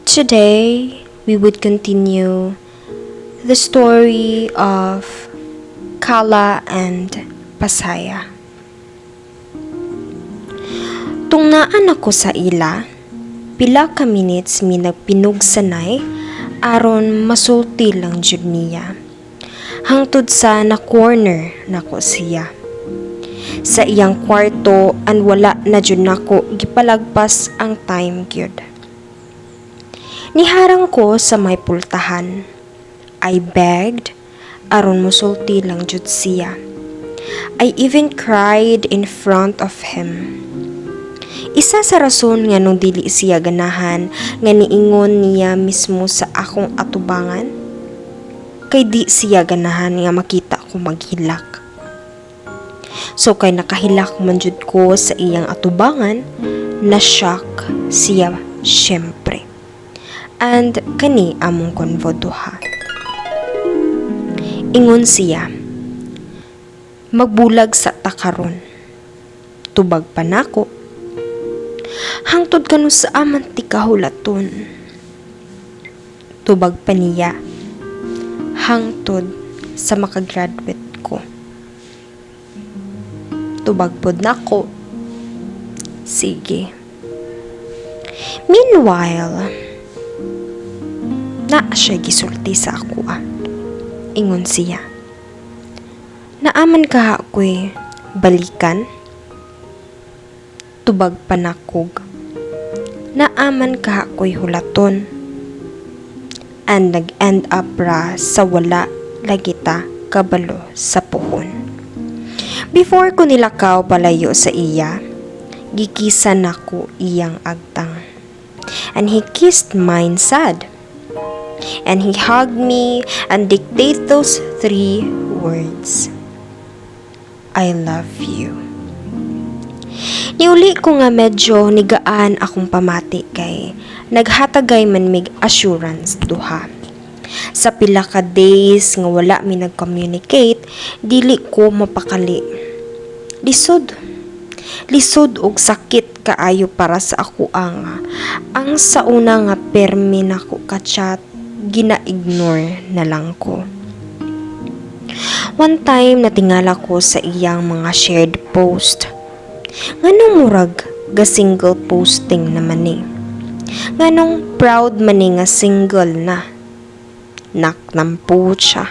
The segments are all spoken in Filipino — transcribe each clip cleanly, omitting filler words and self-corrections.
Today, we would continue the story of Kala and Pasaya. Tungnaan ako sa ila, pila ka minutes mi nagpinugsanay aron masulti lang jud niya. Hangtod sa na corner nako siya. Sa iyang kwarto an wala na jud nako gipalagpas ang time gyud. Niharang ko sa may pultahan. I begged aron musulti lang jud siya. I even cried in front of him. Isa sa rason nga nung dili siya ganahan nga niingon niya mismo sa akong atubangan kay di siya ganahan nga makita ko maghilak. So kay nakahilak man jud ko sa iyang atubangan, na-shock siya syempre. And kani among konvo duha. Ingon siya, magbulag sa takaron. Tubag pa nako. Hangtod kanu sa aman ti kahulaton. Tubag pa niya. Hangtod sa makagraduate ko. Tubag pod nako. Sige. Meanwhile, na siya gisulti sa ako Ingon siya. Naaman ka ako'y balikan? Tubag panakog. Naaman ka ako'y hulaton. And nag-end up ra sa wala lagita kabalo sa puhon. Before ko nilakaw palayo sa iya, gikisan ako iyang agtang. And he kissed mine sad. And he hugged me and dictated those 3 words. I love you. Niuli ko nga medyo nigaan akong pamati kay naghatagay man mig assurance duha. Sa pila ka days nga wala mi nag-communicate, dili ko mapakali. Lisod og sakit kaayo para sa ako ang sa una nga permi nako ka-chat gina-ignore na lang ko. One time natingala ko sa iyang mga shared post. Nganong murag ga single posting naman ni. Nganong proud man ni nga single na. Naknampo siya.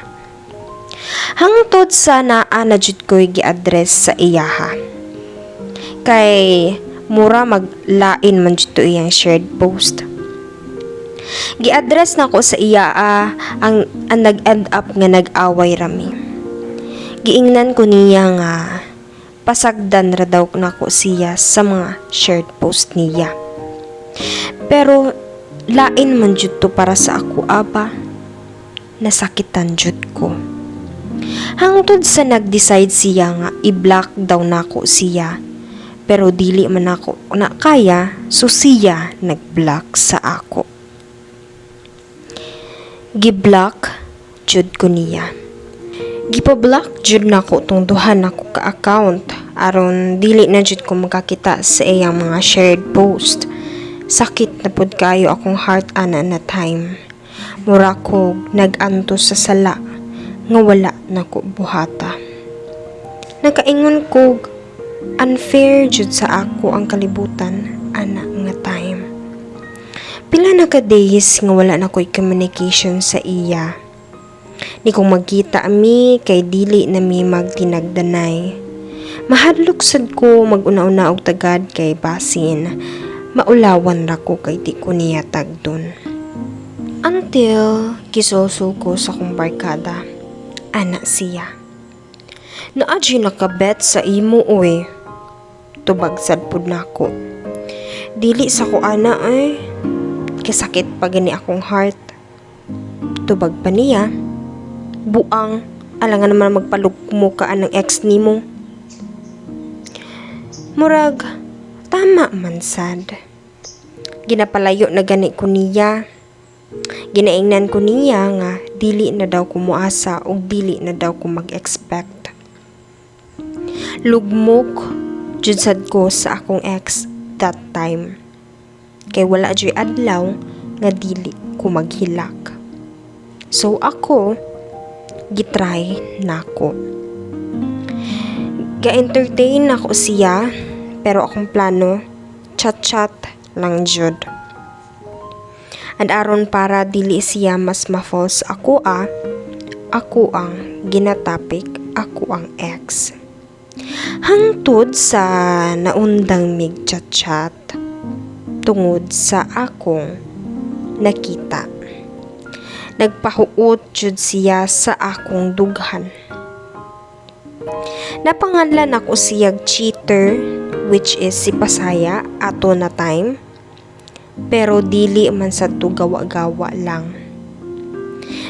Hangtod sa naa na jud ko'y gi-address sa iyaha. Kay mura maglain man jud to iyang shared post. Gi-address na ko sa iya ang nag-end up nga nag-away rami. Giingnan ko niya nga pasagdan ra daw nako siya sa mga shared post niya. Pero lain man jud to para sa ako nasakitan jud ko. Hangtod sa nag-decide siya nga i-block daw nako siya. Pero dili man ako na kaya, so siya nag-block sa ako. Gi-block jud ko niya. Gipa-block jud nako tong duha nako ka account aron dili na jud ko makakita sa iyang mga shared post. Sakit na pud kayo akong heart ana na time. Mura ko nag-antos sa sala nga wala nako buhata. Nakaingon ko unfair jud sa ako ang kalibutan ana nga time. Pila na ka days nga wala na ko'y communication sa iya. Ni kung magkita mi kay dili na mi magtinagdanay. Mahadlok sad ko mag-una-una og tagad kay basin. Maulawan ra ko kay di ko niya tagdon. Until kisulsul ko sa kong barkada. Ana siya. Naadji nakabet sa imo oy. Tubagsad pud nako. Dili sa ko ana kasakit pa gani akong heart. Tubag pa niya. Buang, alangan naman magpalugmo ka ng ex nimo. Murag, tama man sad. Ginapalayo na gani ko niya. Ginaingnan ko niya nga dili na daw ko muasa o dili na daw ko mag-expect. Lugmok, judsad ko sa akong ex that time. Kay wala joy adlaw nga dili ko maghilak. So ako gitry nako. Ga-entertain ako siya, pero akong plano chat-chat lang jud. And aron para dili siya mas ma-false ako ang ginatapik, ako ang ex. Hangtod sa naundang mig chat-chat tungod sa akong nakita. Nagpahuot jud siya sa akong dughan. Napanganlan ako siyag cheater, which is si Pasaya ato na time. Pero dili man sa to gawa-gawa lang.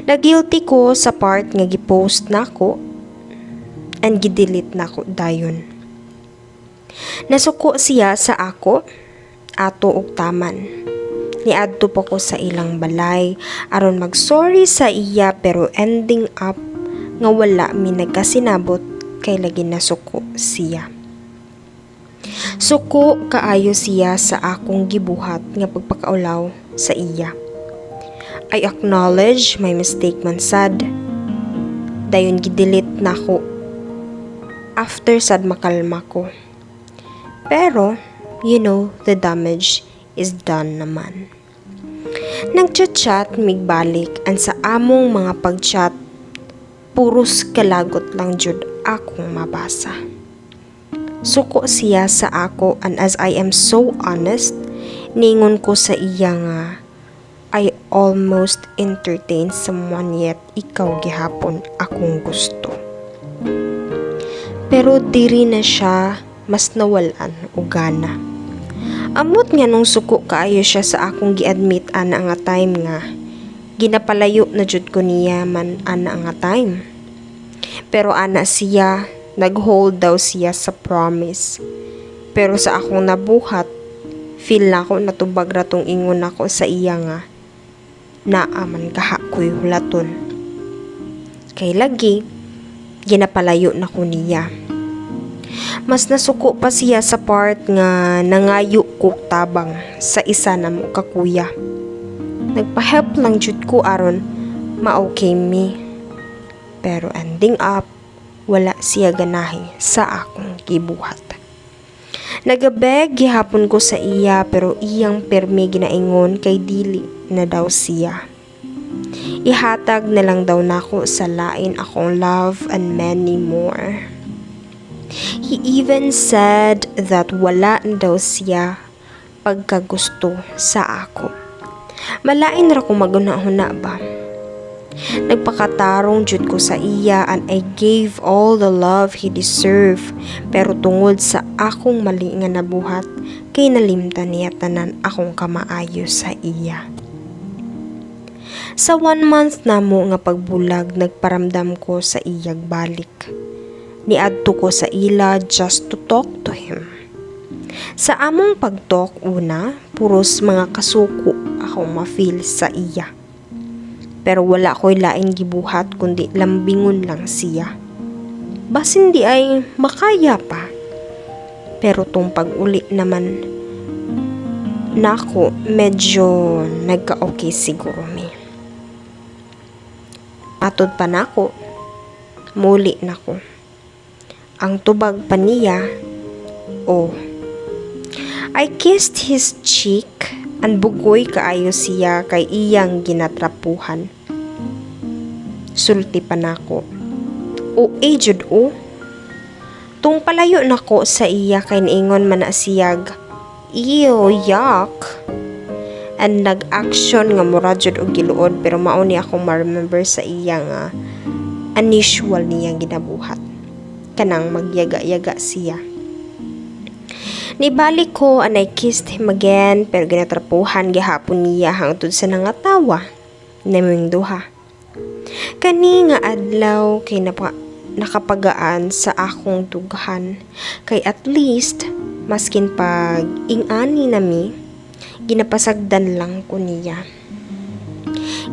Nag-guilty ko sa part nga gipost nako and gidelete nako dayon. Nasuko siya sa ako, ato og taman. Niadto pa ko sa ilang balay aron mag-sorry sa iya, pero ending up nga wala mi nagkasinabot kay lagi nasuko siya. Suko kaayo siya sa akong gibuhat nga pagpakaulaw sa iya. I acknowledge my mistake man sad. Dayon gidelete nako after sad makalma ko. Pero, the damage is done naman. Nagchat-chat migbalik and sa among mga pag-chat puros kalagot lang jud akong mabasa. Suko siya sa ako, and as I am so honest, ningon ko sa iya nga I almost entertained someone, yet ikaw gihapon akong gusto. Pero diri na siya mas nawalan og gana. Amot nga nung suko kaayo siya sa akong gi-admit ana nga time nga ginapalayo na jud ko niya man ana nga time. Pero ana siya, nag-hold daw siya sa promise. Pero sa akong nabuhat, feel na ako natubag ratong ingon ako sa iya nga naaman kaha ko'y hulaton. Kay lagi, ginapalayo na ko niya. Mas nasuko pa siya sa part nga nangayo ko tabang sa isa na mo kakuya. Nagpa-help lang jud ko aron ma-okay me. Pero ending up, wala siya ganahe sa akong gibuhat. Nagabeg gihapon ko sa iya, pero iyang permi ginaingon kay dili na daw siya. Ihatag na lang daw nako sa lain akong love and many more. He even said that wala na daw siya pagkagusto sa ako. Malain ra ko magunahuna ba? Nagpakatarong jud ko sa iya and I gave all the love he deserved, pero tungod sa akong mali nga nabuhat kay nalimtan niya tanan akong kamaayo sa iya. Sa 1 month na mo nga pagbulag, nagparamdam ko sa iyag balik. Niadto ko sa ila just to talk to him. Sa among pag-talk una, puros mga kasuko akong ma-feel sa iya. Pero wala ko'y laing gibuhat kundi lambingon lang siya. Basin di ay makaya pa. Pero tong pag-uli naman nako, medyo nagka-okay siguro mi. Atod pa nako, muli nako. Ang tubag pa niya, I kissed his cheek and bugoy kaayo siya kay iyang ginatrapuhan. Sulti pa nako. Jud Tung palayo nako sa iya kay niingon man na siyag, "Ew, yuck." And nag-action nga mura jud og giluod, pero mao ni akong ma-remember sa iya nga unusual niyang ginabuhat. Kanang magyaga-yaga siya. Nibalik ko and I kissed him again, pero ginatrapuhan gihapon niya hangtod sa nangatawa naming duha. Kani nga adlaw kay nakapagaan sa akong dughan, kay at least maskin pag ingani nami ginapasagdan lang ko niya.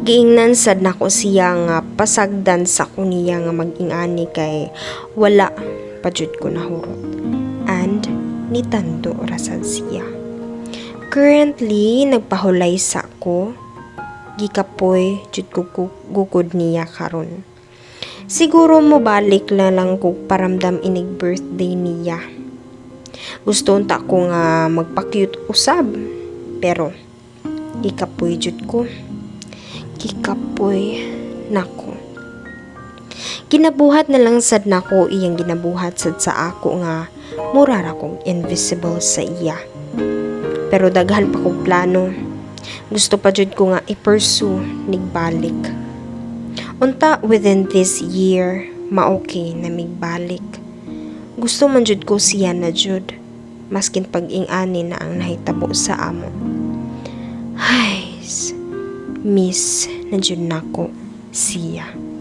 Giingnan sad nako siya nga pasagdan sa ko niya nga mag-ingani kay wala pa jud ko nahurot. And nitando rasad siya. Currently, nagpahulay sa ko gikapoy jud ko gugod niya karon. Siguro mo balik lang ko paramdam inig birthday niya. Gusto unta ko nga magpa-cute usab, pero gikapoy jud ko. Gikapoy nako. Ginabuhat na lang sad nako iyang ginabuhat sad sa ako nga mura ra kong invisible sa iya. Pero daghan pa kong plano. Gusto pa jud ko nga i-pursue nigbalik. Unta within this year, maokey na migbalik. Gusto man jud ko siya na jud, maskin pag-ingani na ang nahitabo sa amo. Ay, miss na jud nako siya.